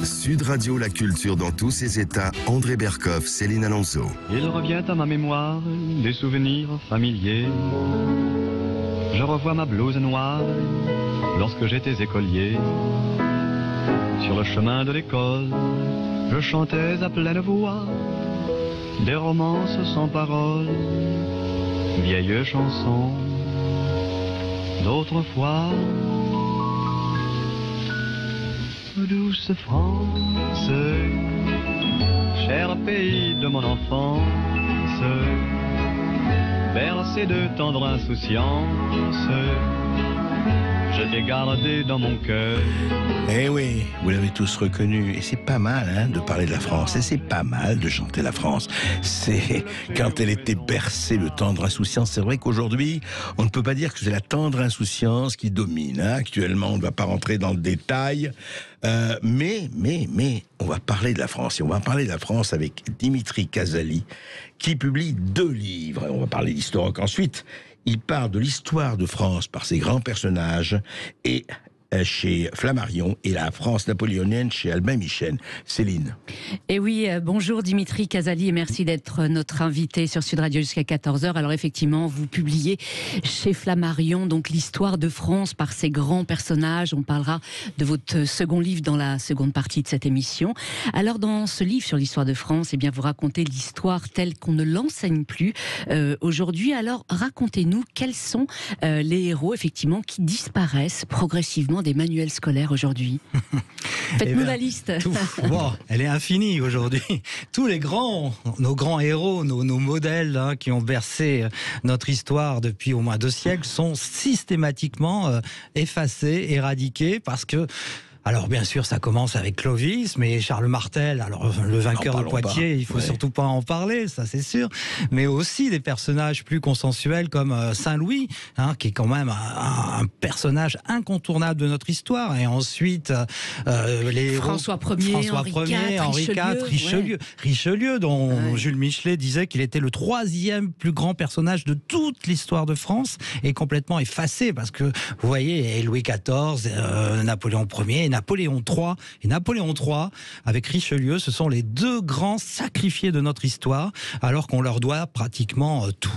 Sud Radio, la culture dans tous ses états. André Berkoff, Céline Alonso. Il revient à ma mémoire des souvenirs familiers. Je revois ma blouse noire lorsque j'étais écolier. Sur le chemin de l'école, je chantais à pleine voix des romances sans paroles, vieilles chansons d'autrefois. Douce France, cher pays de mon enfance, bercé de tendre insouciance, je t'ai gardé dans mon cœur. Eh oui, vous l'avez tous reconnu. Et c'est pas mal de parler de la France. Et c'est pas mal de chanter la France. C'est quand elle était bercée de tendre insouciance. C'est vrai qu'aujourd'hui, on ne peut pas dire que c'est la tendre insouciance qui domine. Actuellement, on ne va pas rentrer dans le détail. Mais, on va parler de la France. Et on va parler de la France avec Dimitri Casali, qui publie 2 livres. On va parler d'histoire ensuite. Il part de l'histoire de France par ses grands personnages et chez Flammarion et la France napoléonienne chez Albin Michel. Céline. Et oui, bonjour Dimitri Casali et merci d'être notre invité sur Sud Radio jusqu'à 14h. Alors effectivement, vous publiez chez Flammarion donc l'histoire de France par ses grands personnages. On parlera de votre second livre dans la seconde partie de cette émission. Alors dans ce livre sur l'histoire de France, eh bien vous racontez l'histoire telle qu'on ne l'enseigne plus aujourd'hui. Alors racontez-nous quels sont les héros effectivement qui disparaissent progressivement des manuels scolaires aujourd'hui. Faites-nous la liste. Elle est infinie aujourd'hui. Tous les nos grands héros, nos modèles qui ont bercé notre histoire depuis au moins 2 siècles sont systématiquement effacés, éradiqués parce que alors bien sûr ça commence avec Clovis, mais Charles Martel, alors le vainqueur de Poitiers, il faut surtout pas en parler, ça c'est sûr, mais aussi des personnages plus consensuels comme Saint-Louis, qui est quand même un personnage incontournable de notre histoire, et ensuite les François Ier, Henri IV, Richelieu, dont Jules Michelet disait qu'il était le 3e plus grand personnage de toute l'histoire de France, et complètement effacé, parce que vous voyez, Louis XIV, Napoléon Ier, Napoléon III. Et Napoléon III, avec Richelieu, ce sont les 2 grands sacrifiés de notre histoire, alors qu'on leur doit pratiquement tout.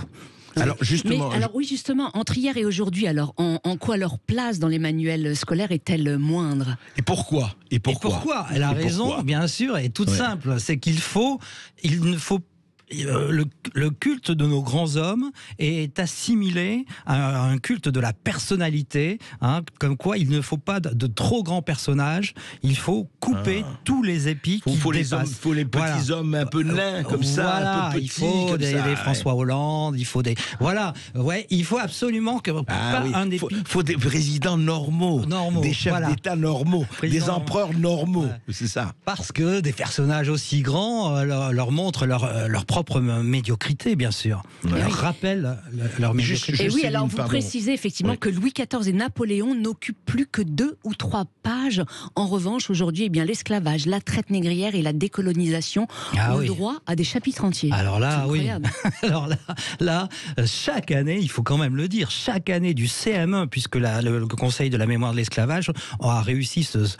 Alors justement, entre hier et aujourd'hui, alors en quoi leur place dans les manuels scolaires est-elle moindre ? Et pourquoi ? Elle a raison, bien sûr, est toute simple. C'est il ne faut le culte de nos grands hommes est assimilé à un culte de la personnalité, comme quoi il ne faut pas de trop grands personnages, il faut couper tous les épis qui dépassent. Il faut les petits hommes un peu nains comme ça, un peu petits, il faut des François Hollande, il faut des... il faut absolument que... Il faut des présidents normaux, des chefs d'État normaux, des empereurs normaux, c'est ça. Parce que des personnages aussi grands leur montrent leur propre médiocrité, bien sûr. Leur rappelle leur médiocrité. Et oui, alors vous précisez effectivement que Louis XIV et Napoléon n'occupent plus que 2 ou 3 pages. En revanche, aujourd'hui, l'esclavage, la traite négrière et la décolonisation ont droit à des chapitres entiers. Alors là, Alors là, chaque année, il faut quand même le dire, chaque année du CM1, puisque le Conseil de la mémoire de l'esclavage a réussi ce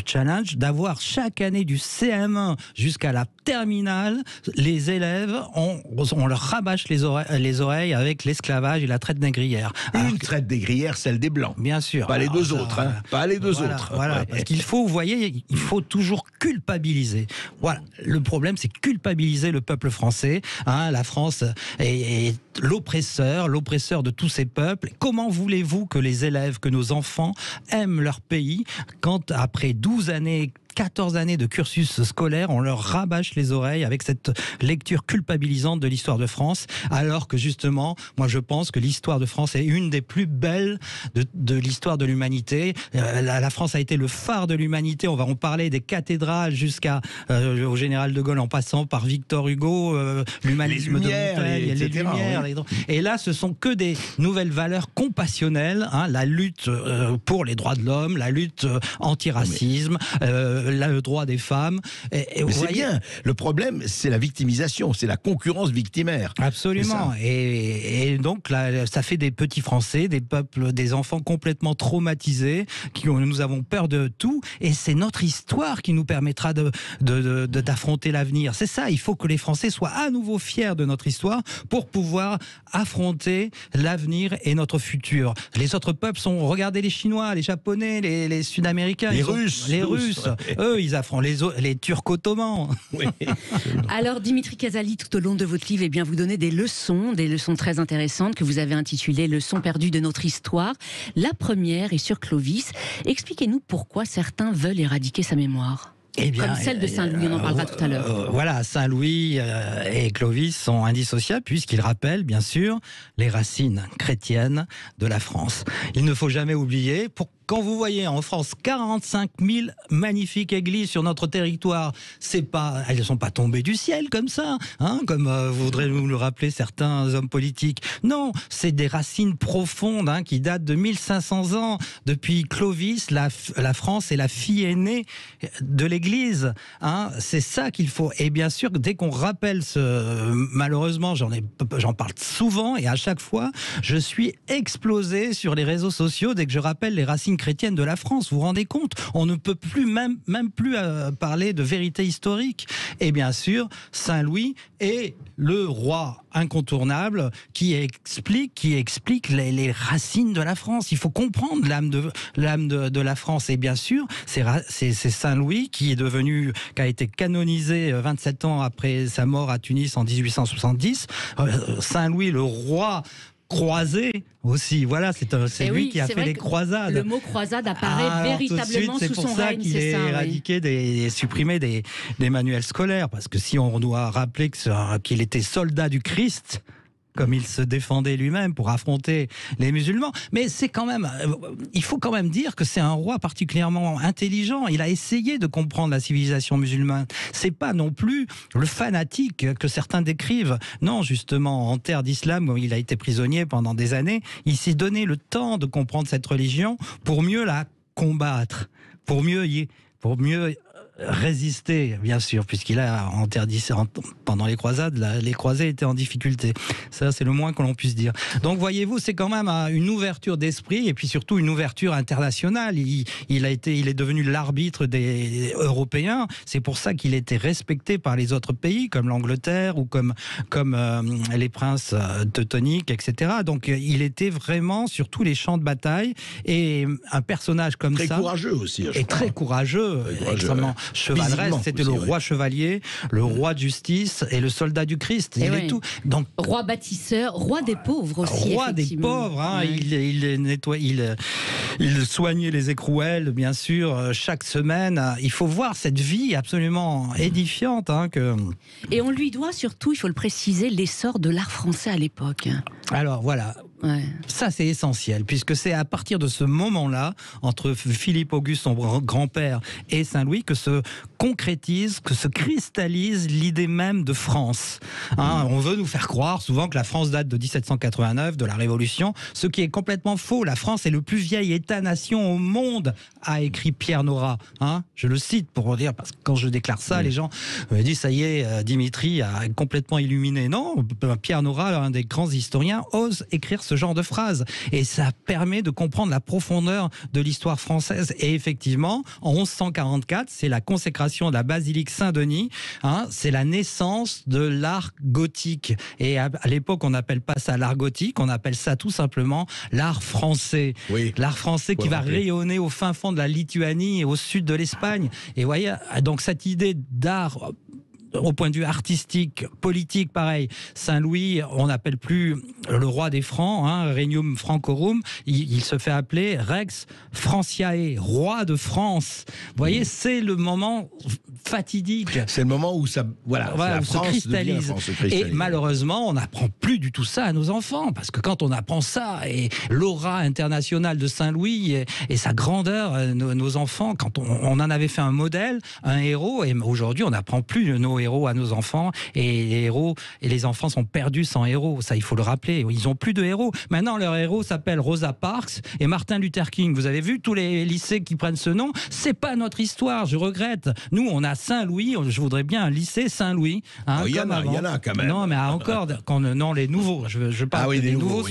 challenge, d'avoir chaque année du CM1 jusqu'à la terminale, les élèves, on leur rabâche les oreilles avec l'esclavage et la traite négrière. Traite négrière, celle des Blancs. Bien sûr. Pas les deux autres. Pas les deux autres. Voilà. Parce qu'il faut, vous voyez, il faut toujours culpabiliser. Voilà. Le problème, c'est culpabiliser le peuple français. La France est l'oppresseur de tous ces peuples. Comment voulez-vous que les élèves, que nos enfants aiment leur pays quand après 14 années de cursus scolaire, on leur rabâche les oreilles avec cette lecture culpabilisante de l'histoire de France, alors que justement, moi je pense que l'histoire de France est une des plus belles de l'histoire de l'humanité. La France a été le phare de l'humanité, on va en parler des cathédrales jusqu'à au général de Gaulle en passant par Victor Hugo, l'humanisme de Montaigne, les Lumières. Et là, ce sont que des nouvelles valeurs compassionnelles, la lutte pour les droits de l'homme, la lutte anti-racisme, le droit des femmes. Mais c'est bien. Le problème, c'est la victimisation, c'est la concurrence victimaire. Absolument. Et donc là, ça fait des petits Français, des peuples, des enfants complètement traumatisés, nous avons peur de tout. Et c'est notre histoire qui nous permettra d'affronter l'avenir. C'est ça. Il faut que les Français soient à nouveau fiers de notre histoire pour pouvoir affronter l'avenir et notre futur. Les autres peuples regardez les Chinois, les Japonais, les Sud-Américains, les Russes, eux, ils affrontent les Turcs ottomans. Oui. Alors Dimitri Casali, tout au long de votre livre, eh bien, vous donnez des leçons très intéressantes que vous avez intitulées « Leçons perdues de notre histoire ». La première est sur Clovis. Expliquez-nous pourquoi certains veulent éradiquer sa mémoire. Eh bien, comme celle de Saint-Louis, on en parlera tout à l'heure. Voilà, Saint-Louis et Clovis sont indissociables puisqu'ils rappellent, bien sûr, les racines chrétiennes de la France. Il ne faut jamais oublier, quand vous voyez en France 45 000 magnifiques églises sur notre territoire, elles ne sont pas tombées du ciel comme ça, hein, comme voudraient nous le rappeler certains hommes politiques. Non, c'est des racines profondes qui datent de 1500 ans. Depuis Clovis, la France est la fille aînée de l'Église. Hein. C'est ça qu'il faut. Et bien sûr, dès qu'on rappelle malheureusement, j'en parle souvent et à chaque fois, je suis explosé sur les réseaux sociaux dès que je rappelle les racines chrétienne de la France. Vous vous rendez compte? On ne peut plus même plus parler de vérité historique. Et bien sûr, Saint-Louis est le roi incontournable qui explique les racines de la France. Il faut comprendre l'âme de la France. Et bien sûr, c'est Saint-Louis qui a été canonisé 27 ans après sa mort à Tunis en 1870. Saint-Louis, le roi croisé aussi, voilà, c'est lui qui a fait les croisades. Le mot croisade apparaît véritablement sous son règne, c'est pour ça qu'il est éradiqué et supprimé des manuels scolaires, parce que si on doit rappeler qu'il était soldat du Christ, comme il se défendait lui-même pour affronter les musulmans. Mais il faut quand même dire que c'est un roi particulièrement intelligent. Il a essayé de comprendre la civilisation musulmane. C'est pas non plus le fanatique que certains décrivent. Non, justement, en terre d'islam, où il a été prisonnier pendant des années, il s'est donné le temps de comprendre cette religion pour mieux la combattre, pour mieux résister, bien sûr, puisqu'il a interdit pendant les croisades, les croisés étaient en difficulté. Ça, c'est le moins que l'on puisse dire. Donc, voyez-vous, c'est quand même une ouverture d'esprit et puis surtout une ouverture internationale. Il est devenu l'arbitre des Européens. C'est pour ça qu'il était respecté par les autres pays, comme l'Angleterre ou comme les princes teutoniques, etc. Donc, il était vraiment sur tous les champs de bataille et un personnage comme très ça. Courageux aussi. Et très courageux, extrêmement chevaleresque. C'était le roi chevalier, le roi de justice et le soldat du Christ. Il est tout. Donc, roi bâtisseur, roi des pauvres aussi. Roi des pauvres. Hein, ouais. Il soignait les écrouelles, bien sûr, chaque semaine. Il faut voir cette vie absolument édifiante. Et on lui doit surtout, il faut le préciser, l'essor de l'art français à l'époque. Alors voilà. Ouais. Ça c'est essentiel, puisque c'est à partir de ce moment-là, entre Philippe Auguste, son grand-père, et Saint-Louis, que se concrétise, que se cristallise l'idée même de France. On veut nous faire croire souvent que la France date de 1789, de la Révolution, ce qui est complètement faux. La France est le plus vieil État-nation au monde, a écrit Pierre Nora. Je le cite pour dire, parce que quand je déclare ça, les gens me disent, ça y est, Dimitri a complètement illuminé. Non, Pierre Nora, un des grands historiens, ose écrire ce genre de phrase. Et ça permet de comprendre la profondeur de l'histoire française. Et effectivement, en 1144, c'est la consécration de la basilique Saint-Denis. C'est la naissance de l'art gothique. Et à l'époque, on n'appelle pas ça l'art gothique, on appelle ça tout simplement l'art français. Oui. L'art français qui va rayonner au fin fond de la Lituanie et au sud de l'Espagne. Et vous voyez, donc cette idée d'art au point de vue artistique, politique, pareil. Saint-Louis, on n'appelle plus le roi des Francs, Regnum Francorum, il se fait appeler Rex Franciae, roi de France. Vous voyez, c'est le moment fatidique. C'est le moment où ça, où se cristallise. Et malheureusement, on n'apprend plus du tout ça à nos enfants, parce que quand on apprend ça, et l'aura internationale de Saint-Louis et sa grandeur, nos enfants, quand on en avait fait un modèle, un héros, et aujourd'hui, on n'apprend plus nos héros à nos enfants, et les héros et les enfants sont perdus sans héros. Ça, il faut le rappeler. Ils n'ont plus de héros. Maintenant, leur héros s'appelle Rosa Parks et Martin Luther King. Vous avez vu tous les lycées qui prennent ce nom? C'est pas notre histoire. Je regrette. Nous, on a Saint-Louis. Je voudrais bien un lycée Saint-Louis. Il y en a quand même. Non, mais encore, non, les nouveaux. Je parle que les nouveaux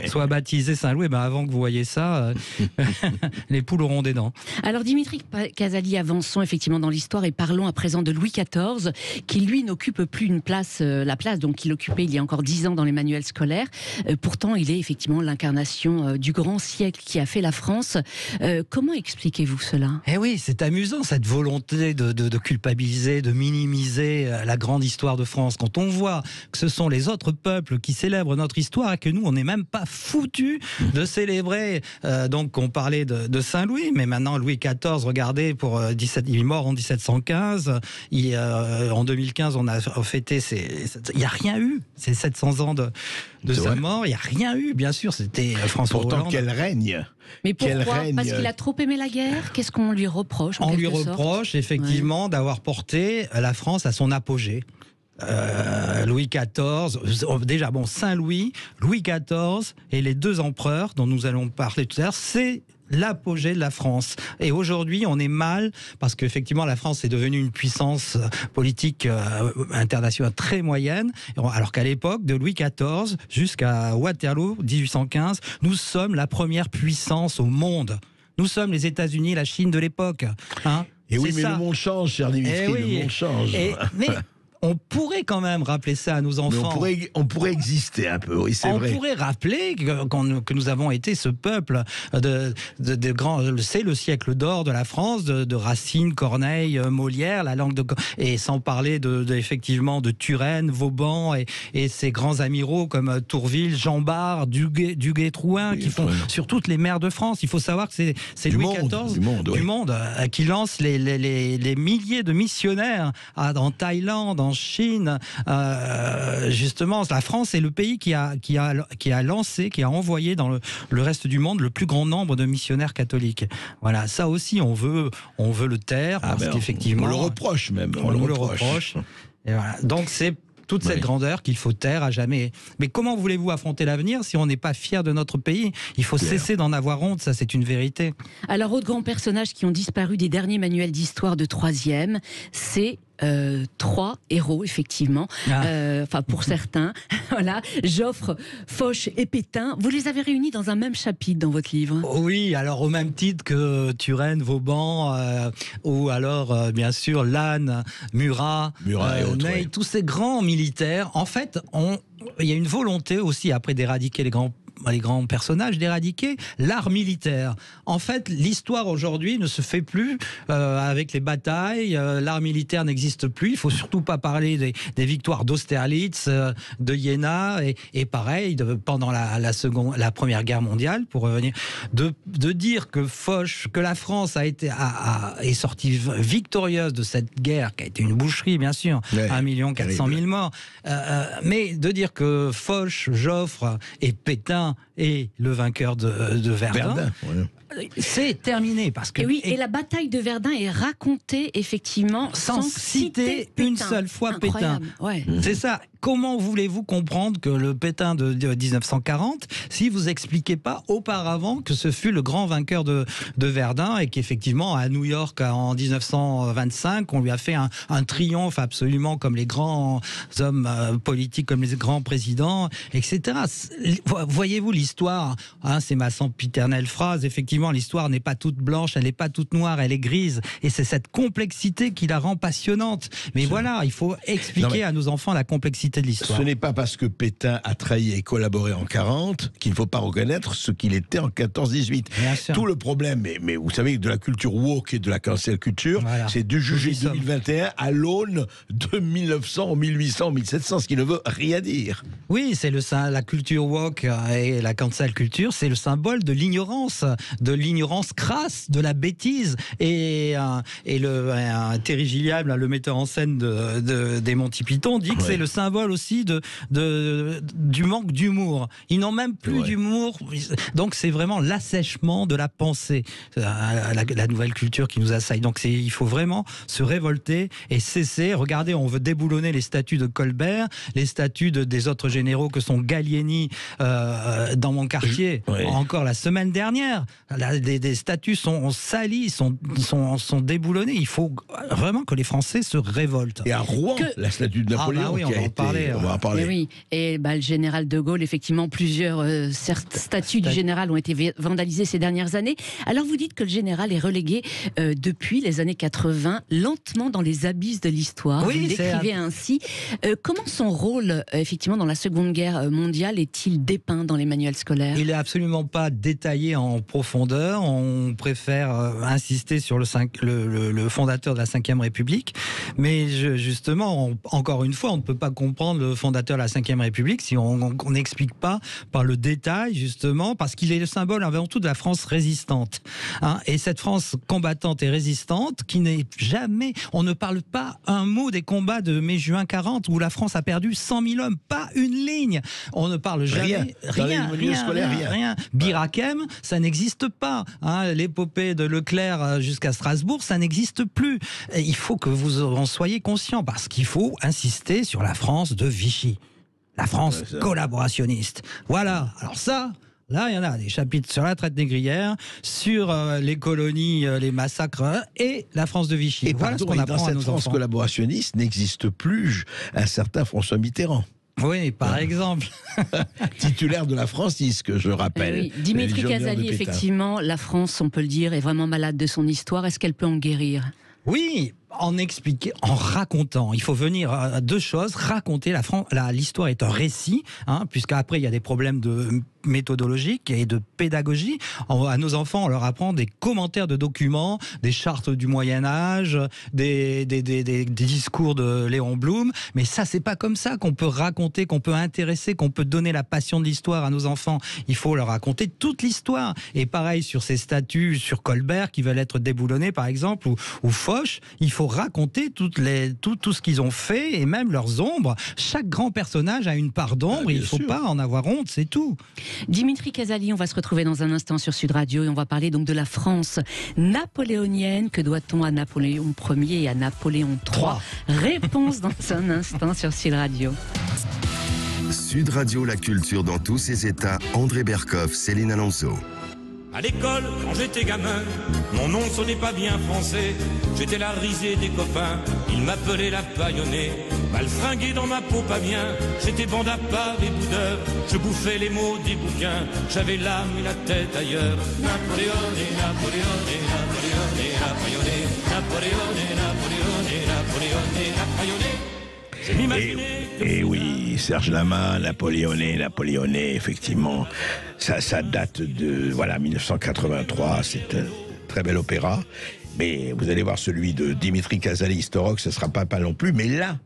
soient baptisés Saint-Louis. Ben, avant que vous voyez ça, les poules auront des dents. Alors, Dimitri Casali, avançons effectivement dans l'histoire et parlons à présent de Louis XIV, qui lui n'occupe plus la place donc qu'il occupait il y a encore 10 ans dans les manuels scolaires. Pourtant, il est effectivement l'incarnation du grand siècle qui a fait la France. Comment expliquez-vous cela? Eh oui, c'est amusant cette volonté de culpabiliser, de minimiser la grande histoire de France. Quand on voit que ce sont les autres peuples qui célèbrent notre histoire et que nous, on n'est même pas foutus de célébrer. Donc, on parlait de Saint-Louis, mais maintenant Louis XIV, regardez, il est mort en 1715. En 2015, on a fêté il n'y a rien eu. Ces 700 ans de sa mort, il n'y a rien eu. Bien sûr, c'était François Hollande. Pourtant, quel règne! Mais pourquoi? Parce qu'il a trop aimé la guerre? Qu'est-ce qu'on lui reproche? On lui reproche effectivement d'avoir porté la France à son apogée. Louis XIV, déjà Saint-Louis, Louis XIV et les deux empereurs dont nous allons parler tout à l'heure, c'est l'apogée de la France. Et aujourd'hui, on est mal parce qu'effectivement, la France est devenue une puissance politique internationale très moyenne, alors qu'à l'époque de Louis XIV jusqu'à Waterloo, 1815, nous sommes la première puissance au monde. Nous sommes les États-Unis, la Chine de l'époque. Et oui, mais le monde change, cher Dimitri, le monde change. Mais on pourrait quand même rappeler ça à nos enfants. On pourrait exister un peu, oui, c'est vrai. On pourrait rappeler que nous avons été ce peuple de grands. C'est le siècle d'or de la France, de Racine, Corneille, Molière, la langue et sans parler effectivement de Turenne, Vauban et ces grands amiraux comme Tourville, Jean Bart, Duguay-Trouin, qui font sur toutes les mers de France. Il faut savoir que c'est Louis XIV du monde qui lance les milliers de missionnaires en Thaïlande, en Chine. Justement, la France est le pays qui a lancé, qui a envoyé dans le reste du monde le plus grand nombre de missionnaires catholiques. Voilà, ça aussi on veut le taire parce qu'effectivement on le reproche même. On le reproche. Et voilà. Donc c'est toute cette grandeur qu'il faut taire à jamais. Mais comment voulez-vous affronter l'avenir si on n'est pas fier de notre pays? Il faut cesser d'en avoir honte, ça c'est une vérité. Alors, autres grands personnages qui ont disparu des derniers manuels d'histoire de 3e, c'est 3 héros, effectivement. Pour certains. Voilà. Joffre, Foch et Pétain. Vous les avez réunis dans un même chapitre dans votre livre. Oui, alors au même titre que Turenne, Vauban, ou alors, bien sûr, Lannes, Murat et autres, Ney, tous ces grands militaires. En fait, il y a une volonté aussi, après d'éradiquer les grands personnages, d'éradiquer l'art militaire. En fait, l'histoire aujourd'hui ne se fait plus avec les batailles, l'art militaire n'existe plus, il faut surtout pas parler des victoires d'Austerlitz, de Iéna, et pareil, pendant la Première Guerre mondiale, pour revenir, de dire que la France est sortie victorieuse de cette guerre, qui a été une boucherie, bien sûr, 1 400 000 morts, mais de dire que Foch, Joffre et Pétain et le vainqueur de Verdun. C'est terminé parce que et la bataille de Verdun est racontée effectivement sans citer une seule fois Pétain. Ouais. C'est ça. Comment voulez-vous comprendre que le Pétain de 1940 si vous expliquez pas auparavant que ce fut le grand vainqueur de Verdun et qu'effectivement à New York en 1925 on lui a fait un triomphe absolument comme les grands hommes politiques, comme les grands présidents, etc. Voyez-vous l'histoire, c'est ma sempiternelle phrase, effectivement l'histoire n'est pas toute blanche, elle n'est pas toute noire, elle est grise, et c'est cette complexité qui la rend passionnante. Mais voilà, il faut expliquer à nos enfants la complexité de l'histoire. Ce n'est pas parce que Pétain a trahi et collaboré en 40 qu'il ne faut pas reconnaître ce qu'il était en 14-18. Tout le problème, mais vous savez, de la culture woke et de la cancel culture, c'est de juger 2021 à l'aune de 1900, 1800, 1700, ce qui ne veut rien dire. Oui, c'est la culture woke et la cancel culture, c'est le symbole de l'ignorance crasse, de la bêtise, et Terry Gilliam, le metteur en scène des Monty Python, dit que c'est le symbole symbole aussi du manque d'humour. Ils n'ont même plus d'humour. Donc c'est vraiment l'assèchement de la pensée, la nouvelle culture qui nous assaille. Donc il faut vraiment se révolter et cesser. Regardez, on veut déboulonner les statues de Colbert, les statues des autres généraux que sont Gallieni dans mon quartier. Encore la semaine dernière, des statues sont salies, sont déboulonnées. Il faut vraiment que les Français se révoltent. Et à Rouen, la statue de Napoléon, on va en parler. Et oui, et le général de Gaulle, effectivement, plusieurs statues du général ont été vandalisées ces dernières années. Alors vous dites que le général est relégué depuis les années 80, lentement dans les abysses de l'histoire. Oui, vous l'écrivez ainsi. Comment son rôle, effectivement, dans la Seconde Guerre mondiale est-il dépeint dans les manuels scolaires? Il n'est absolument pas détaillé en profondeur. On préfère insister sur le fondateur de la Ve République. Mais justement, encore une fois, on ne peut pas comprendre le fondateur de la Ve République si on n'explique pas par le détail, justement, parce qu'il est le symbole avant tout de la France résistante. Et cette France combattante et résistante qui n'est jamais... On ne parle pas un mot des combats de mai-juin 40 où la France a perdu 100 000 hommes, pas une ligne. On ne parle jamais... Rien. Bir Hakeim, ça n'existe pas. L'épopée de Leclerc jusqu'à Strasbourg, ça n'existe plus. Et il faut que vous en soyez conscients, parce qu'il faut insister sur la France de Vichy. La France collaborationniste. Voilà. Alors ça... Là, il y en a des chapitres sur la traite négrière, sur les colonies, les massacres et la France de Vichy. Et voilà ce qu'on apprend dans à cette nos France enfants. Collaborationniste n'existe plus un certain François Mitterrand. Oui, par exemple. Titulaire de la Francisque, je rappelle. Oui. Dimitri Casali, effectivement, la France, on peut le dire, est vraiment malade de son histoire. Est-ce qu'elle peut en guérir? Oui, en racontant. Il faut venir à deux choses. Raconter l'histoire est un récit, puisqu'après il y a des problèmes méthodologiques et de pédagogie. À nos enfants, on leur apprend des commentaires de documents, des chartes du Moyen-Âge, des discours de Léon Blum. Mais ça, c'est pas comme ça qu'on peut raconter, qu'on peut intéresser, qu'on peut donner la passion de l'histoire à nos enfants. Il faut leur raconter toute l'histoire. Et pareil sur ces statues, sur Colbert qui veulent être déboulonnés, par exemple, ou Foch. Il faut raconter tout ce qu'ils ont fait et même leurs ombres. Chaque grand personnage a une part d'ombre. Il ne faut pas en avoir honte, c'est tout. Dimitri Casali, on va se retrouver dans un instant sur Sud Radio et on va parler donc de la France napoléonienne. Que doit-on à Napoléon Ier et à Napoléon III? Réponse dans un instant sur Sud Radio. Sud Radio, la culture dans tous ses états. André Berkoff, Céline Alonso. À l'école, quand j'étais gamin, mon nom sonnait pas bien français. J'étais la risée des copains, ils m'appelaient la paillonnée. Mal fringué dans ma peau pas bien, j'étais banda par les boudeurs. Je bouffais les mots des bouquins, j'avais l'âme et la tête ailleurs. Napoléoné, Napoléoné, Napoléoné, Napoléoné, Napoléoné, Napoléoné, Napoléoné, Napoléoné. Je m'imaginais... Et oui, Serge Lama, Napoléoné, effectivement, ça date de 1983, c'est un très bel opéra, mais vous allez voir celui de Dimitri Casali, Historique, ce ne sera pas non plus, mais là,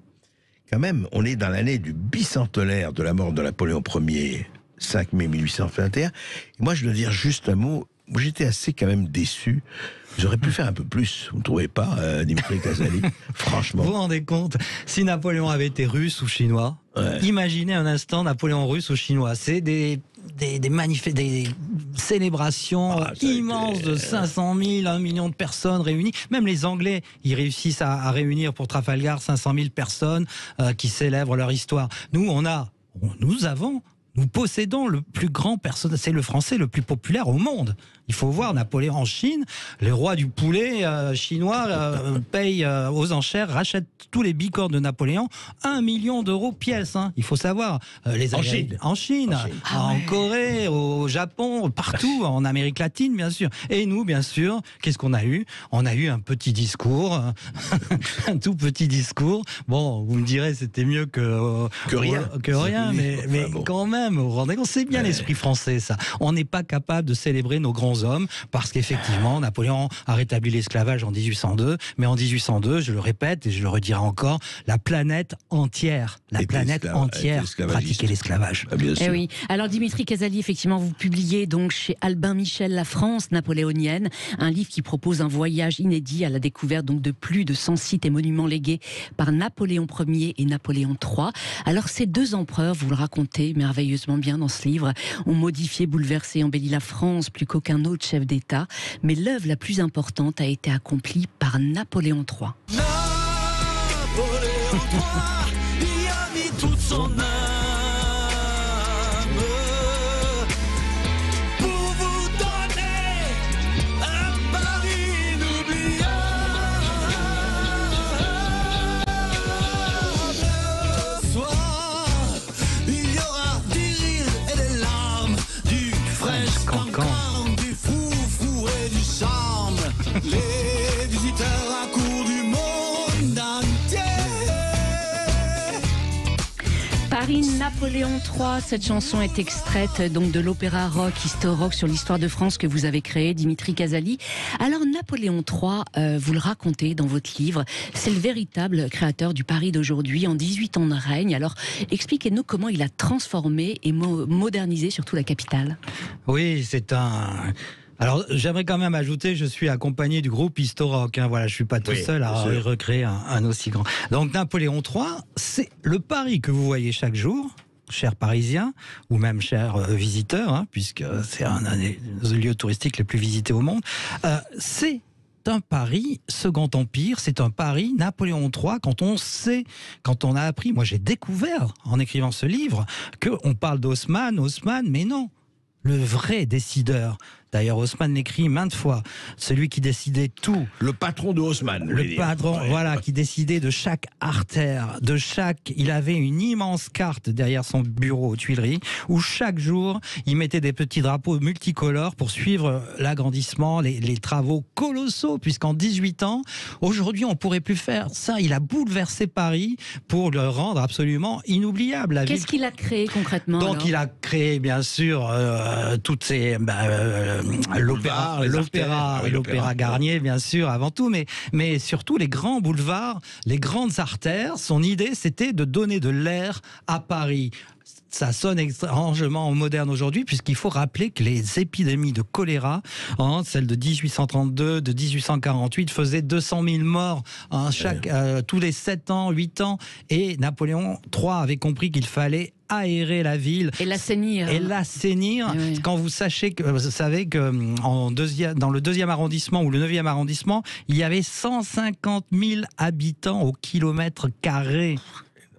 quand même, on est dans l'année du bicentenaire de la mort de Napoléon Ier, 5 mai 1821, et moi je dois dire juste un mot, j'étais assez quand même déçu. J'aurais pu faire un peu plus, vous ne trouvez pas, Dimitri Casali? Franchement. Vous vous rendez compte, si Napoléon avait été russe ou chinois, imaginez un instant Napoléon russe ou chinois. C'est des célébrations immenses de 500 000, 1 million de personnes réunies. Même les Anglais, ils réussissent à réunir pour Trafalgar 500 000 personnes qui célèbrent leur histoire. Nous possédons le plus grand personnage, c'est le Français le plus populaire au monde. Il faut voir Napoléon en Chine, les rois du poulet chinois payent aux enchères, rachètent tous les bicornes de Napoléon, 1 million d'euros pièce. Il faut savoir. En Chine, en Corée, au Japon, partout, en Amérique latine, bien sûr. Et nous, bien sûr, qu'est-ce qu'on a eu? On a eu un petit discours, un tout petit discours. Bon, vous me direz, c'était mieux que rien, mais quand même. même. Vous vous rendez compte, c'est bien l'esprit français, ça. On n'est pas capable de célébrer nos grands hommes parce qu'effectivement, Napoléon a rétabli l'esclavage en 1802. Mais en 1802, je le répète et je le redirai encore, la planète entière pratiquait l'esclavage. Bien sûr. Eh oui. Alors Dimitri Casali, effectivement, vous publiez donc chez Albin Michel La France napoléonienne, un livre qui propose un voyage inédit à la découverte donc de plus de 100 sites et monuments légués par Napoléon Ier et Napoléon III. Alors ces deux empereurs, vous le racontez merveilleusement bien dans ce livre, ont modifié, bouleversé, embelli la France plus qu'aucun autre chef d'État. Mais l'œuvre la plus importante a été accomplie par Napoléon III. Napoléon III, il a mis toute son âme pour vous donner un Paris inoubliable. Ce soir, il y aura du rire et des larmes, du fraîche cancan, du fou et du charme. Les visiteurs accourent du monde entier. Paris Napoléon III, cette chanson est extraite donc de l'opéra rock Histo-Rock sur l'histoire de France que vous avez créé, Dimitri Casali. Alors Napoléon III, vous le racontez dans votre livre, c'est le véritable créateur du Paris d'aujourd'hui en 18 ans de règne. Alors expliquez-nous comment il a transformé et modernisé surtout la capitale. Oui, c'est un... Alors, j'aimerais quand même ajouter, je suis accompagné du groupe Histo-Rock. Voilà, je suis pas tout seul à recréer un aussi grand. Donc, Napoléon III, c'est le Paris que vous voyez chaque jour, chers Parisiens, ou même chers visiteurs, puisque c'est un des lieux touristiques les plus visités au monde. C'est un Paris Second Empire, c'est un Paris Napoléon III. Quand on a appris, moi j'ai découvert en écrivant ce livre qu'on parle d'Haussmann, mais non. Le vrai décideur, d'ailleurs Haussmann l'écrit maintes fois, celui qui décidait tout. Le patron de Haussmann. Le patron, voilà, qui décidait de chaque artère, il avait une immense carte derrière son bureau aux Tuileries, où chaque jour, il mettait des petits drapeaux multicolores pour suivre l'agrandissement, les travaux colossaux, puisqu'en 18 ans, aujourd'hui, on pourrait plus faire ça. Il a bouleversé Paris pour le rendre absolument inoubliable. Qu'est-ce qu'il a créé concrètement? Donc, il a créé, bien sûr, toutes ces... l'opéra Garnier, bien sûr, avant tout, mais surtout les grands boulevards, les grandes artères. Son idée, c'était de donner de l'air à Paris. Ça sonne étrangement moderne aujourd'hui, puisqu'il faut rappeler que les épidémies de choléra, celles de 1832, de 1848, faisaient 200 000 morts tous les 7 ans, 8 ans. Et Napoléon III avait compris qu'il fallait aérer la ville et l'assainir. Oui. Quand vous savez que dans le 2e arrondissement ou le 9e arrondissement, il y avait 150 000 habitants au kilomètre carré.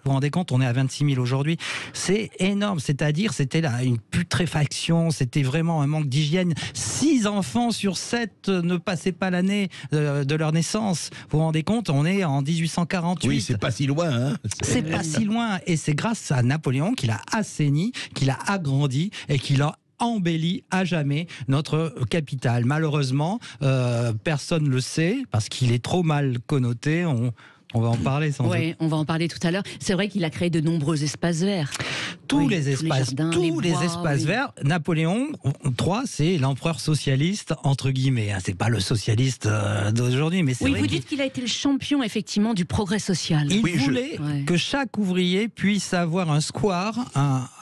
Vous vous rendez compte, on est à 26 000 aujourd'hui. C'est énorme, c'est-à-dire c'était là une putréfaction, c'était vraiment un manque d'hygiène. 6 enfants sur 7 ne passaient pas l'année de leur naissance. Vous vous rendez compte, on est en 1848. Oui, c'est pas si loin. C'est pas si loin. Et c'est grâce à Napoléon qu'il a assaini, qu'il a agrandi et qu'il a embellit à jamais notre capitale. Malheureusement, personne ne le sait parce qu'il est trop mal connoté. On va en parler sans doute. Oui, on va en parler tout à l'heure. C'est vrai qu'il a créé de nombreux espaces verts. Tous les espaces verts. Napoléon III, c'est l'empereur socialiste, entre guillemets. C'est pas le socialiste d'aujourd'hui, mais c'est vrai. Oui, vous dites qu'il a été le champion, effectivement, du progrès social. Il voulait que chaque ouvrier puisse avoir un square,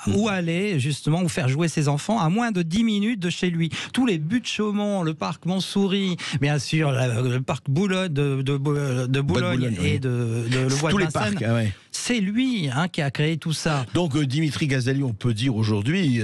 où aller, justement, où faire jouer ses enfants à moins de 10 minutes de chez lui. Tous les Buttes-Chaumont, le parc Montsouris, bien sûr, le parc Boulogne, de Boulogne et de le Bois de Vincennes. C'est lui qui a créé tout ça. Donc Dimitri Casali, on peut dire aujourd'hui,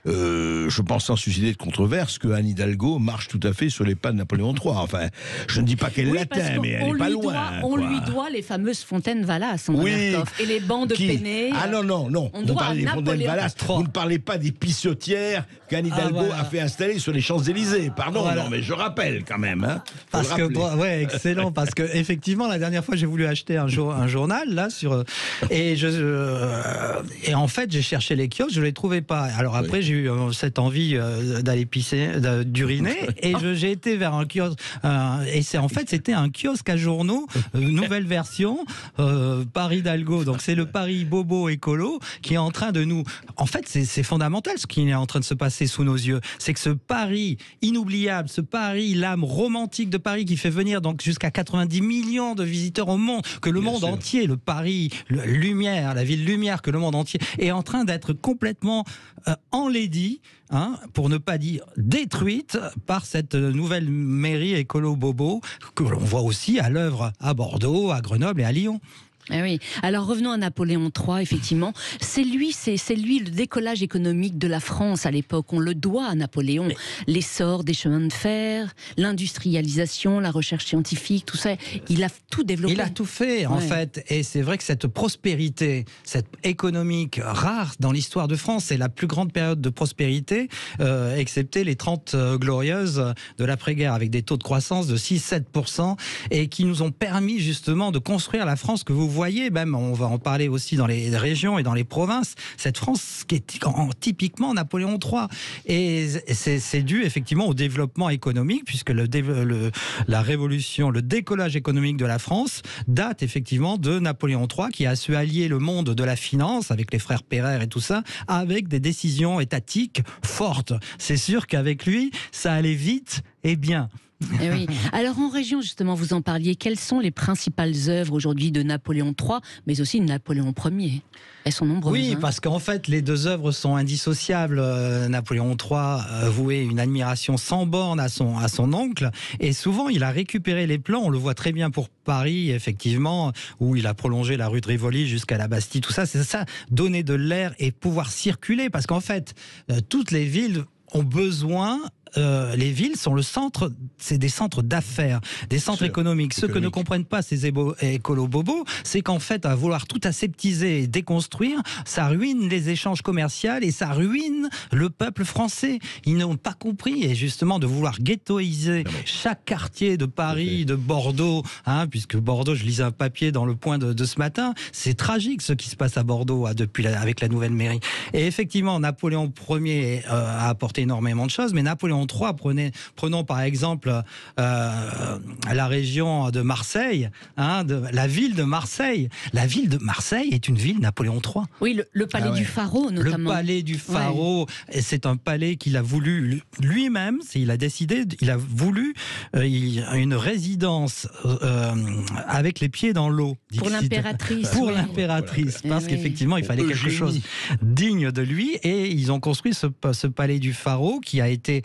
je pense sans susciter de controverse, que Anne Hidalgo marche tout à fait sur les pas de Napoléon III. Enfin, je ne dis pas qu'elle l'atteint, mais elle n'est pas loin. On lui doit les fameuses fontaines Valas, et les bancs de Péné. Ah non. Vous parlez des fontaines Valas. Vous ne parlez pas des pissotières qu'Anne Hidalgo a fait installer sur les Champs-Élysées. Pardon, non, mais je rappelle quand même. Excellent, parce que effectivement, la dernière fois, j'ai voulu acheter un journal là sur Et et en fait, j'ai cherché les kiosques, je les trouvais pas. Alors après, j'ai eu cette envie d'aller pisser, d'uriner, et j'ai été vers un kiosque. Et c'était un kiosque à journaux, nouvelle version, Paris Hidalgo. Donc c'est le Paris bobo écolo qui est en train de nous. En fait, c'est fondamental ce qui est en train de se passer sous nos yeux. C'est que ce Paris inoubliable, ce Paris, l'âme romantique de Paris qui fait venir donc jusqu'à 90 millions de visiteurs au monde, que le monde entier, le Paris, lumière, la ville lumière, que le monde entier est en train d'être complètement enlaidi, pour ne pas dire détruite par cette nouvelle mairie écolo bobo que l'on voit aussi à l'œuvre à Bordeaux, à Grenoble et à Lyon. Eh oui. Alors revenons à Napoléon III, effectivement. C'est lui le décollage économique de la France à l'époque. On le doit à Napoléon. L'essor des chemins de fer, l'industrialisation, la recherche scientifique, tout ça. Il a tout développé. Il a tout fait, en fait. Et c'est vrai que cette prospérité, cette économique rare dans l'histoire de France, c'est la plus grande période de prospérité, excepté les 30 glorieuses de l'après-guerre, avec des taux de croissance de 6-7%, et qui nous ont permis justement de construire la France que vous voyez, même on va en parler aussi dans les régions et dans les provinces, cette France qui est typiquement Napoléon III. Et c'est dû effectivement au développement économique, puisque la révolution, le décollage économique de la France date effectivement de Napoléon III, qui a su allier le monde de la finance, avec les frères Pereire et tout ça, avec des décisions étatiques fortes. C'est sûr qu'avec lui, ça allait vite et bien. Eh oui. Alors en région, justement, vous en parliez, quelles sont les principales œuvres aujourd'hui de Napoléon III, mais aussi de Napoléon Ier? Elles sont nombreuses. Oui, parce qu'en fait, les deux œuvres sont indissociables. Napoléon III vouait une admiration sans borne à son oncle, et souvent il a récupéré les plans. On le voit très bien pour Paris, effectivement, où il a prolongé la rue de Rivoli jusqu'à la Bastille. Tout ça, c'est ça, donner de l'air et pouvoir circuler, parce qu'en fait, toutes les villes ont besoin. Les villes sont le centre, c'est des centres d'affaires, des centres économiques. Ce que ne comprennent pas ces écolos bobos, c'est qu'en fait, à vouloir tout aseptiser et déconstruire, ça ruine les échanges commerciaux et ça ruine le peuple français. Ils n'ont pas compris, et justement de vouloir ghettoiser chaque quartier de Paris, de Bordeaux, puisque Bordeaux, je lisais un papier dans Le Point de ce matin, c'est tragique ce qui se passe à Bordeaux avec la nouvelle mairie. Et effectivement, Napoléon Ier a apporté énormément de choses, mais Napoléon III, prenons par exemple la région de Marseille, la ville de Marseille. La ville de Marseille est une ville Napoléon III. Oui, le palais du Pharaon notamment. Le palais du Pharaon, c'est un palais qu'il a voulu lui-même, il a voulu une résidence avec les pieds dans l'eau. Pour l'impératrice. Pour l'impératrice, parce qu'effectivement il fallait quelque chose digne de lui, et ils ont construit ce palais du Pharaon qui a été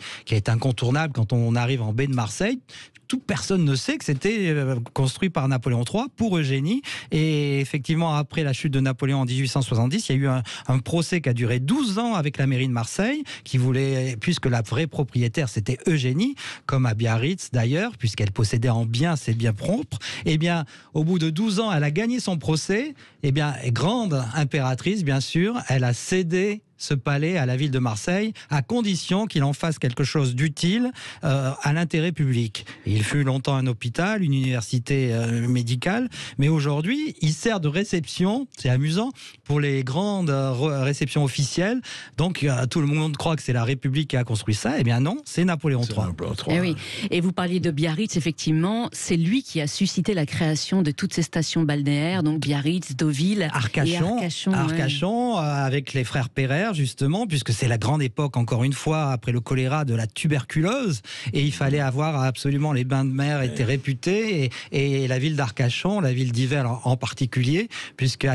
incontournable quand on arrive en baie de Marseille. Toute personne ne sait que c'était construit par Napoléon III pour Eugénie. Et effectivement, après la chute de Napoléon en 1870, il y a eu un procès qui a duré 12 ans avec la mairie de Marseille, qui voulait, puisque la vraie propriétaire c'était Eugénie, comme à Biarritz d'ailleurs, puisqu'elle possédait en bien ses biens propres. Et bien, au bout de 12 ans, elle a gagné son procès. Et bien, grande impératrice, bien sûr, elle a cédé ce palais à la ville de Marseille, à condition qu'il en fasse quelque chose d'utile à l'intérêt public. Et il fut longtemps un hôpital, une université médicale, mais aujourd'hui, il sert de réception, c'est amusant, pour les grandes réceptions officielles. Donc, tout le monde croit que c'est la République qui a construit ça. Eh bien non, c'est Napoléon III. Eh oui. Et vous parliez de Biarritz, effectivement, c'est lui qui a suscité la création de toutes ces stations balnéaires, donc Biarritz, Deauville, Arcachon, avec les frères Pereire, justement, puisque c'est la grande époque, encore une fois, après le choléra, de la tuberculose, et il fallait avoir absolument, les bains de mer étaient réputés, et la ville d'Arcachon, la ville d'Yverdon en particulier, puisque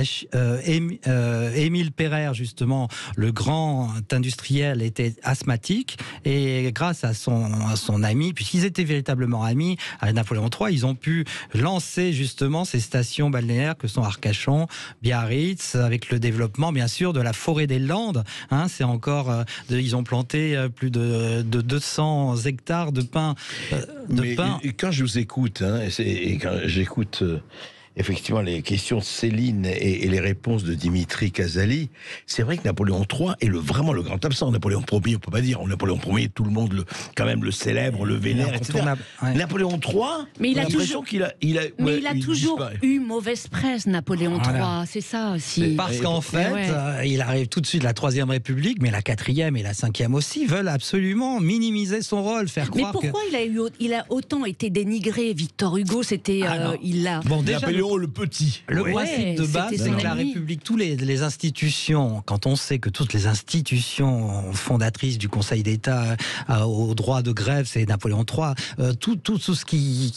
Émile Pereire, justement, le grand industriel, était asthmatique, et grâce à son ami, puisqu'ils étaient véritablement amis, à Napoléon III, ils ont pu lancer justement ces stations balnéaires que sont Arcachon, Biarritz, avec le développement, bien sûr, de la forêt des Landes. C'est encore, ils ont planté plus de 200 hectares de pins. Et quand je vous écoute, et quand j'écoute effectivement les questions de Céline et les réponses de Dimitri Casali, c'est vrai que Napoléon III est vraiment le grand absent. Napoléon Ier, on peut pas dire. Napoléon Ier, tout le monde quand même le célèbre, le vénère, etc. Ouais. Napoléon III, mais il a l'impression qu'il a toujours disparaît. eu mauvaise presse, Napoléon III. C'est ça aussi. Parce qu'en fait, il arrive tout de suite la Troisième République, mais la Quatrième et la Cinquième aussi veulent absolument minimiser son rôle, faire croire. Mais pourquoi il a autant été dénigré? Victor Hugo, c'était Napoléon le Petit. Le principe de base, c'est que la République, toutes les institutions, quand on sait que toutes les institutions fondatrices du Conseil d'État au droit de grève, c'est Napoléon III, tout ce qui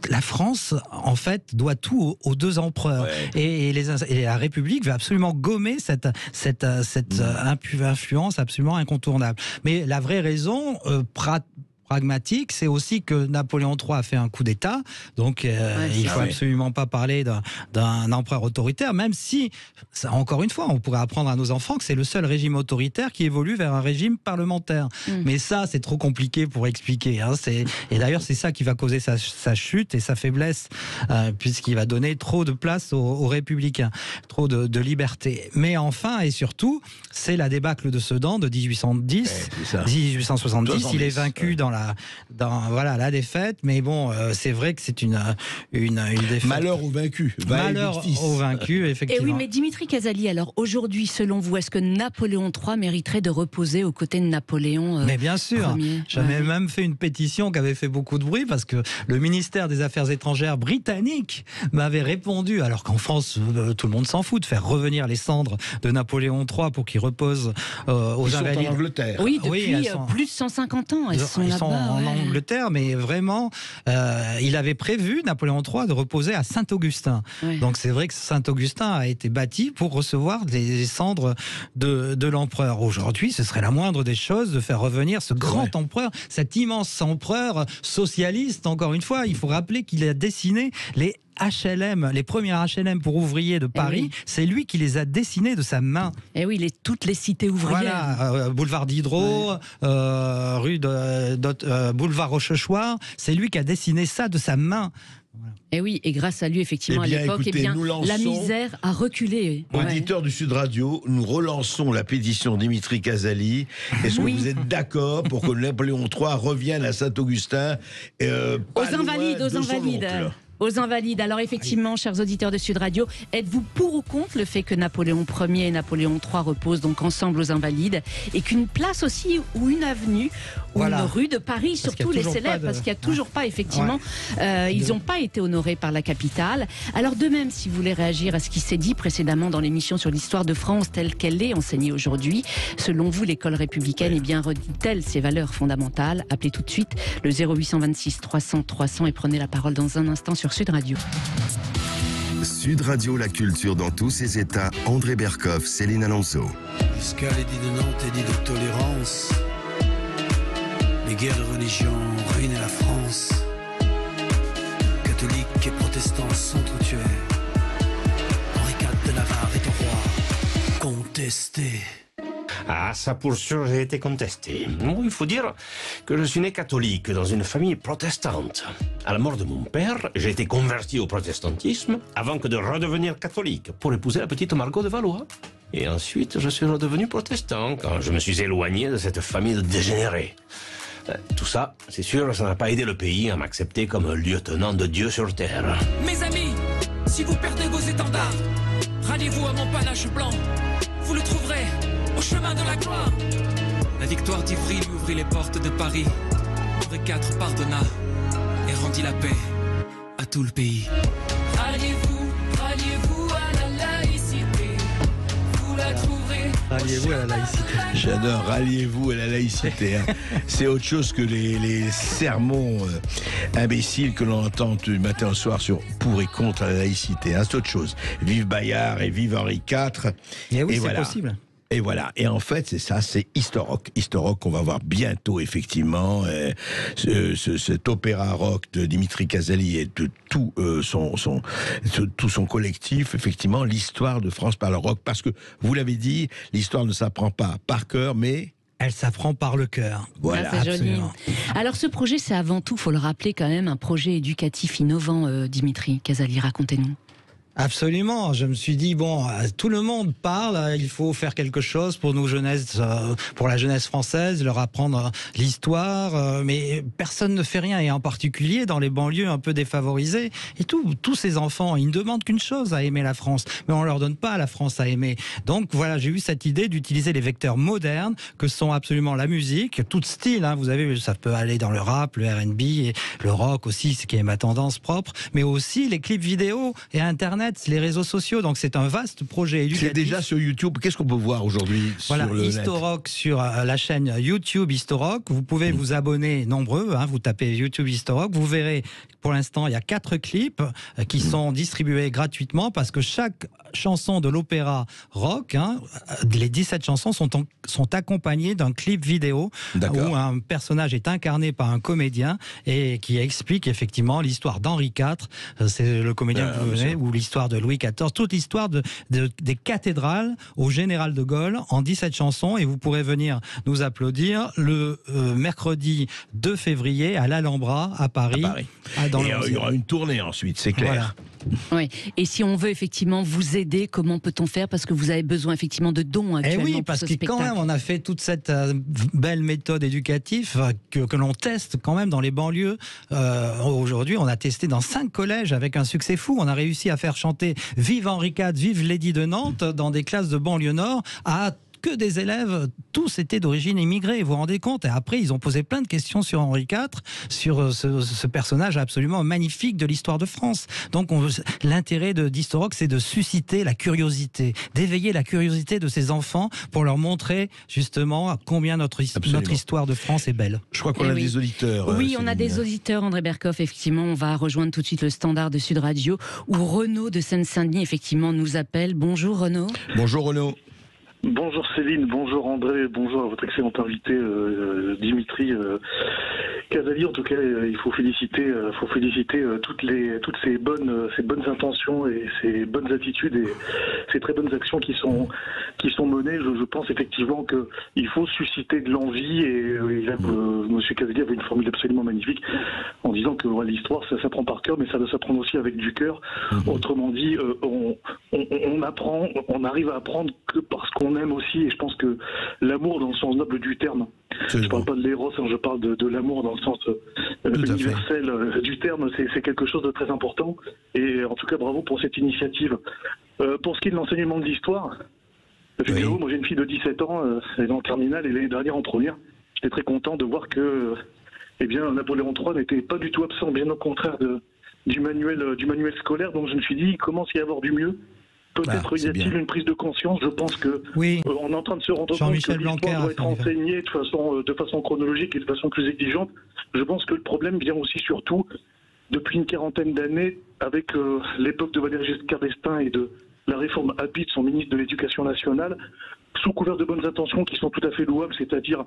la France, en fait, doit tout aux deux empereurs. Et la République veut absolument gommer cette influence absolument incontournable. Mais la vraie raison, pragmatique, c'est aussi que Napoléon III a fait un coup d'État, donc il ne faut absolument pas parler d'un empereur autoritaire, même si, encore une fois, on pourrait apprendre à nos enfants que c'est le seul régime autoritaire qui évolue vers un régime parlementaire. Mais ça, c'est trop compliqué pour expliquer. Et d'ailleurs, c'est ça qui va causer sa chute et sa faiblesse, puisqu'il va donner trop de place aux républicains, trop de liberté. Mais enfin, et surtout, c'est la débâcle de Sedan de 1870. Il est vaincu dans la défaite, mais bon, c'est vrai que c'est une défaite. Malheur aux vaincus. Malheur aux vaincus, effectivement. Et oui, mais Dimitri Casali, alors aujourd'hui, selon vous, est-ce que Napoléon III mériterait de reposer aux côtés de Napoléon Mais bien sûr. J'avais même fait une pétition qui avait fait beaucoup de bruit parce que le ministère des Affaires étrangères britannique m'avait répondu, alors qu'en France, tout le monde s'en fout, de faire revenir les cendres de Napoléon III pour qu'il repose aux Invalides. Ils sont en Angleterre. Oui, depuis plus de 150 ans. Elles sont là-bas. En Angleterre, mais vraiment, il avait prévu, Napoléon III, de reposer à Saint-Augustin. Donc c'est vrai que Saint-Augustin a été bâti pour recevoir des cendres de l'empereur. Aujourd'hui, ce serait la moindre des choses de faire revenir ce grand empereur, cet immense empereur socialiste. Encore une fois, il faut rappeler qu'il a dessiné les HLM, les premières HLM pour ouvriers de Paris, c'est lui qui les a dessinés de sa main. Et oui, toutes les cités ouvrières. Voilà, boulevard Diderot, boulevard Rochechouart, c'est lui qui a dessiné ça de sa main. Voilà. Et oui, et grâce à lui, effectivement, à l'époque, la misère a reculé. Auditeurs du Sud Radio, nous relançons la pétition Dimitri Casali. Est-ce que vous êtes d'accord pour que Napoléon III revienne à Saint-Augustin aux Invalides. Aux Invalides. Alors effectivement, chers auditeurs de Sud Radio, êtes-vous pour ou contre le fait que Napoléon Ier et Napoléon III reposent donc ensemble aux Invalides, et qu'une place aussi, ou une avenue, ou une rue de Paris, surtout les célèbres, parce qu'il n'y a toujours pas, effectivement, ils n'ont pas été honorés par la capitale. Alors de même, si vous voulez réagir à ce qui s'est dit précédemment dans l'émission sur l'histoire de France telle qu'elle est enseignée aujourd'hui, selon vous, l'école républicaine est bien redit-elle ses valeurs fondamentales? Appelez tout de suite le 0826 300 300 et prenez la parole dans un instant sur Sud Radio. Sud Radio, la culture dans tous ses états. André Berkoff, Céline Alonso. Jusqu'à l'édit de Nantes, édit de tolérance, les guerres de religion ruinaient la France. Catholiques et protestants s'entretuaient. Henri IV de Navarre est au roi, contesté. Ah, ça pour sûr, j'ai été contesté. Il faut dire que je suis né catholique dans une famille protestante. À la mort de mon père, j'ai été converti au protestantisme avant que de redevenir catholique pour épouser la petite Margot de Valois. Et ensuite, je suis redevenu protestant quand je me suis éloigné de cette famille de dégénérés. Tout ça, c'est sûr, ça n'a pas aidé le pays à m'accepter comme un lieutenant de Dieu sur terre. Mes amis, si vous perdez vos étendards, ralliez-vous à mon panache blanc. Vous le trouverez au chemin de la gloire. La victoire d'Ivry lui ouvrit les portes de Paris. Henri IV pardonna et rendit la paix à tout le pays. Ralliez-vous à la laïcité. Vous la trouverez. Ralliez-vous à la laïcité. J'adore, ralliez-vous à la laïcité. C'est autre chose que les sermons imbéciles que l'on entend du matin au soir sur pour et contre la laïcité. C'est autre chose. Vive Bayard et vive Henri IV. Et oui, c'est possible. Et voilà. Et en fait, c'est ça, c'est Histor-Rock. Histor-Rock qu'on va voir bientôt, effectivement. Cet opéra rock de Dimitri Casali et de tout son collectif, effectivement, l'histoire de France par le rock. Parce que, vous l'avez dit, l'histoire ne s'apprend pas par cœur, mais Elle s'apprend par le cœur. Voilà, Ah, c'est joli. absolument. Alors ce projet, c'est avant tout, faut le rappeler quand même, un projet éducatif innovant, Dimitri Casali, racontez-nous. Absolument. Je me suis dit, bon, tout le monde parle, il faut faire quelque chose pour nos jeunesses, pour la jeunesse française, leur apprendre l'histoire, mais personne ne fait rien, et en particulier dans les banlieues un peu défavorisées. Et tous ces enfants, ils ne demandent qu'une chose, à aimer la France, mais on leur donne pas la France à aimer. Donc voilà, j'ai eu cette idée d'utiliser les vecteurs modernes, que sont absolument la musique, tout style, hein, vous avez, ça peut aller dans le rap, le R&B, et le rock aussi, ce qui est ma tendance propre, mais aussi les clips vidéo et Internet, les réseaux sociaux. Donc c'est un vaste projet éducatif. C'est déjà sur YouTube. Qu'est-ce qu'on peut voir aujourd'hui Voilà, sur le net? Historock sur la chaîne YouTube Historock. Vous pouvez vous abonner nombreux, hein, vous tapez YouTube Historock. Vous verrez, pour l'instant, il y a 4 clips qui sont distribués gratuitement parce que chaque chanson de l'opéra rock, hein, les 17 chansons sont accompagnées d'un clip vidéo où un personnage est incarné par un comédien et qui explique effectivement l'histoire d'Henri IV, c'est le comédien que vous venez, ou l'histoire de Louis XIV, toute l'histoire des cathédrales au Général de Gaulle en 17 chansons, et vous pourrez venir nous applaudir le mercredi 2 février à l'Alhambra à Paris. Dans et il y aura une tournée ensuite, c'est clair. Voilà. Oui. Et si on veut effectivement vous aider, comment peut-on faire? Parce que vous avez besoin effectivement de dons actuellement. Et oui, parce que quand même, on a fait toute cette belle méthode éducative que l'on teste quand même dans les banlieues. Aujourd'hui, on a testé dans 5 collèges avec un succès fou. On a réussi à faire chanter Vive Henri IV, Vive Lady de Nantes dans des classes de banlieue nord à que des élèves, tous étaient d'origine immigrée, vous vous rendez compte? Et après, ils ont posé plein de questions sur Henri IV, sur ce personnage absolument magnifique de l'histoire de France. Donc, l'intérêt d'Historock, c'est de susciter la curiosité, d'éveiller la curiosité de ces enfants pour leur montrer justement combien notre histoire de France est belle. Je crois qu'on a des auditeurs. Oui, on a des auditeurs, André Berkoff, effectivement. On va rejoindre tout de suite le standard de Sud Radio, où Renaud de Seine-Saint-Denis, effectivement, nous appelle. Bonjour Renaud. Bonjour Renaud. Bonjour Céline, bonjour André, bonjour à votre excellent invité Dimitri Casali. En tout cas, il faut féliciter toutes ces bonnes intentions et ces bonnes attitudes et ces très bonnes actions qui sont menées. Je pense effectivement que il faut susciter de l'envie et Monsieur Casali avait une formule absolument magnifique en disant que l'histoire ça s'apprend par cœur, mais ça doit s'apprendre aussi avec du cœur. Autrement dit, on apprend, on arrive à apprendre que parce qu'on aime aussi, et je pense que l'amour dans le sens noble du terme, je ne parle pas de l'éros, je parle de l'amour dans le sens universel du terme, c'est quelque chose de très important, et en tout cas bravo pour cette initiative. Pour ce qui est de l'enseignement de l'histoire, moi j'ai une fille de 17 ans, elle est en terminale et l'année dernière en première, j'étais très content de voir que Napoléon III n'était pas du tout absent, bien au contraire du manuel scolaire, donc je me suis dit, il commence à y avoir du mieux. Peut-être y a-t-il une prise de conscience. Je pense que on est en train de se rendre compte que l'histoire doit être enseignée de façon chronologique et de façon plus exigeante. Je pense que le problème vient aussi surtout depuis une quarantaine d'années avec l'époque de Valéry Giscard d'Estaing et de la réforme Happy de son ministre de l'Éducation nationale, sous couvert de bonnes intentions qui sont tout à fait louables, c'est-à-dire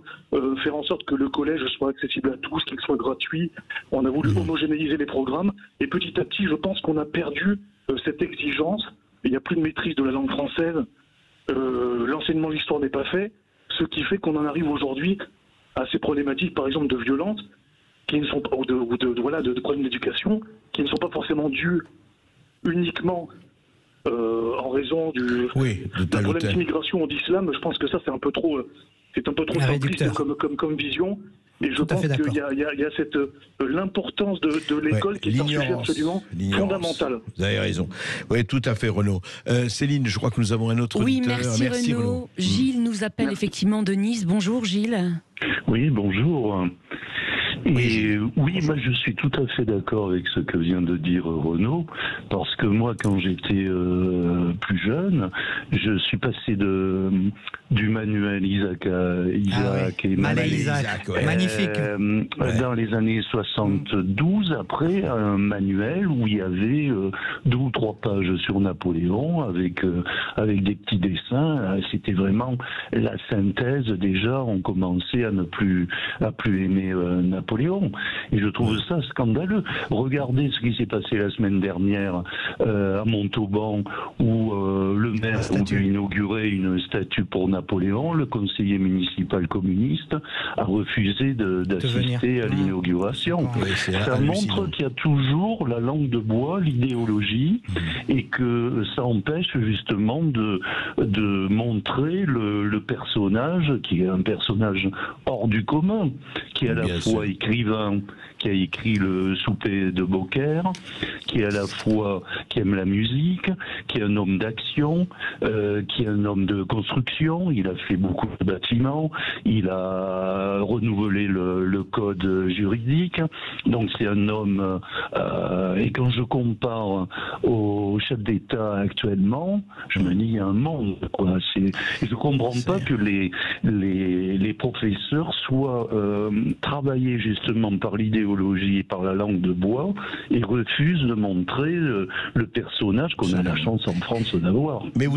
faire en sorte que le collège soit accessible à tous, qu'il soit gratuit. On a voulu homogénéiser les programmes et petit à petit, je pense qu'on a perdu cette exigence. Il n'y a plus de maîtrise de la langue française, l'enseignement de l'histoire n'est pas fait, ce qui fait qu'on en arrive aujourd'hui à ces problématiques, par exemple, de violence, qui ne sont pas, ou de problèmes d'éducation, qui ne sont pas forcément dus uniquement en raison d'un problème d'immigration ou d'islam. Je pense que ça, c'est un peu trop simpliste comme vision. Et je pense qu'il y a l'importance de l'école qui est un sujet absolument fondamental. Vous avez raison. Oui, tout à fait, Renaud. Céline, je crois que nous avons un autre auditeur. Merci Renaud. Gilles nous appelle effectivement de Nice. Bonjour Gilles. Oui, bonjour. Et oui, moi je suis tout à fait d'accord avec ce que vient de dire Renaud, parce que moi quand j'étais plus jeune, je suis passé du manuel Isaac et Manuel Isaac, magnifique. Dans les années 72, après un manuel où il y avait 2 ou 3 pages sur Napoléon avec des petits dessins. C'était vraiment la synthèse. Déjà, on commençait à ne plus aimer Napoléon. Napoléon. Et je trouve ça scandaleux. Regardez ce qui s'est passé la semaine dernière à Montauban, où le maire a inauguré une statue pour Napoléon. Le conseiller municipal communiste a refusé d'assister à l'inauguration. Oui, ça montre qu'il y a toujours la langue de bois, l'idéologie, et que ça empêche justement de montrer le personnage, qui est un personnage hors du commun, qui est à la fois écrivain, qui a écrit le souper de Beaucaire, qui est à la fois qui aime la musique, qui est un homme d'action, qui est un homme de construction. Il a fait beaucoup de bâtiments, il a renouvelé le code juridique. Donc c'est un homme. Et quand je compare au chef d'État actuellement, je me dis il y a un monde. Quoi. Je comprends pas que les professeurs soient travaillés justement par l'idéologie et par la langue de bois et refusent de montrer le personnage qu'on a la chance en France d'avoir. Mais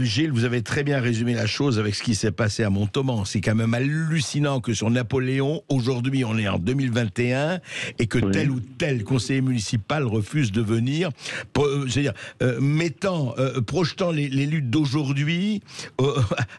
Gilles, vous avez très bien résumé la chose avec ce qui s'est passé à Montauban. C'est quand même hallucinant que sur Napoléon, aujourd'hui on est en 2021 et que tel ou tel conseiller municipal refuse de venir, projetant les luttes d'aujourd'hui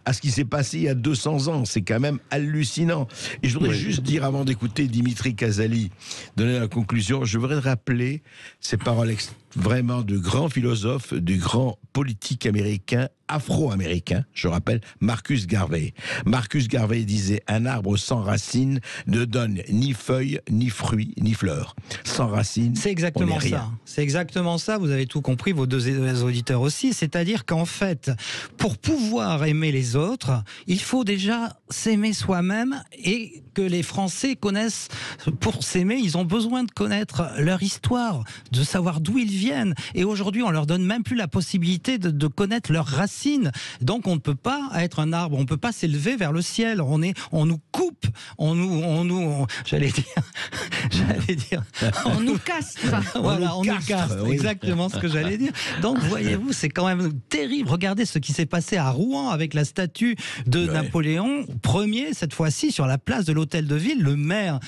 à ce qui s'est passé il y a 200 ans. C'est quand même hallucinant. Et je voudrais juste dire, avant d'écouter Dimitri Casali donner la conclusion, je voudrais rappeler ces paroles vraiment de grands philosophes, du grand politique américain, afro-américain, je rappelle, Marcus Garvey. Marcus Garvey disait: un arbre sans racines ne donne ni feuilles, ni fruits, ni fleurs. Sans racines, c'est exactement on est rien. ça. C'est exactement ça. Vous avez tout compris, vos deux auditeurs aussi. C'est-à-dire qu'en fait, pour pouvoir aimer les autres, il faut déjà s'aimer soi-même, et que les Français connaissent. Pour s'aimer, ils ont besoin de connaître leur histoire, de savoir d'où ils viennent. Et aujourd'hui, on leur donne même plus la possibilité de connaître leurs racines. Donc, on ne peut pas être un arbre, on ne peut pas s'élever vers le ciel. On nous coupe, j'allais dire, on nous castre. Voilà, on nous castre. Oui. Exactement ce que j'allais dire. Donc, voyez-vous, c'est quand même terrible. Regardez ce qui s'est passé à Rouen avec la statue de Napoléon Ier, cette fois-ci sur la place de l'Hôtel de Ville. Le maire,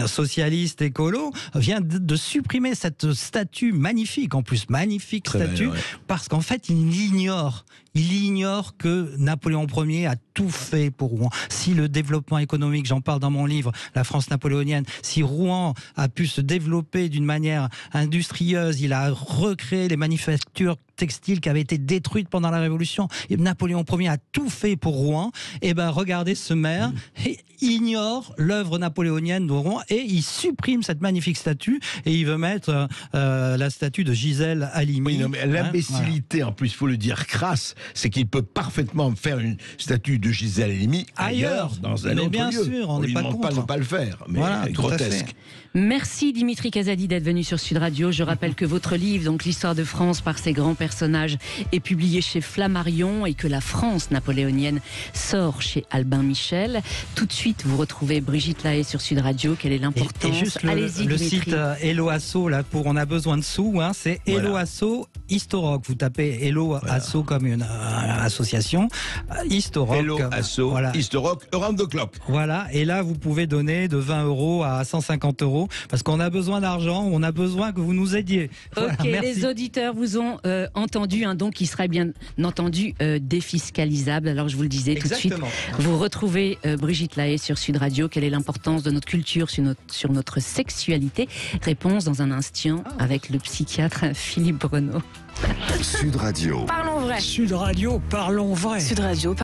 socialiste écolo, vient de supprimer cette statue magnifique, en plus magnifique statue, parce qu'en fait il ignore que Napoléon Ier a tout fait pour Rouen. Si le développement économique, j'en parle dans mon livre, La France napoléonienne, si Rouen a pu se développer d'une manière industrieuse, il a recréé les manufactures textiles qui avaient été détruites pendant la Révolution, et Napoléon Ier a tout fait pour Rouen. Et ben regardez, ce maire ignore l'œuvre napoléonienne de Rouen et il supprime cette magnifique statue, et il veut mettre la statue de Gisèle Halimi. Oui, non, mais l'imbécilité, en plus, il faut le dire crasse, c'est qu'il peut parfaitement faire une statue de Gisèle Halimi ailleurs, dans un autre bien lieu. sûr, on lui n'est pas demande contre. pas de ne pas le faire, mais voilà, grotesque. Merci Dimitri Casali d'être venu sur Sud Radio. Je rappelle que votre livre, donc l'histoire de France par ses grands personnages, est publié chez Flammarion, et que La France napoléonienne sort chez Albin Michel. Tout de suite, vous retrouvez Brigitte Lahaie sur Sud Radio. Quelle est l'importance? Et juste Allez-y, le Dimitri. site Hello Asso, là, pour On a besoin de sous, c'est Hello Asso Historoc. Vous tapez Hello Asso comme une association. Historoc. Hello Asso, Historoc, around the clock. Voilà, et là vous pouvez donner de 20 € à 150 €, parce qu'on a besoin d'argent, on a besoin que vous nous aidiez. Voilà, Ok, merci. les auditeurs vous ont entendu, un don qui serait bien entendu défiscalisable. Alors je vous le disais tout de suite, vous retrouvez Brigitte Lahaie sur Sud Radio. Quelle est l'importance de notre culture sur notre sexualité? Réponse dans un instant avec le psychiatre Philippe Bruno. Sud Radio. Parlons vrai. Sud Radio, parlons vrai. Sud Radio.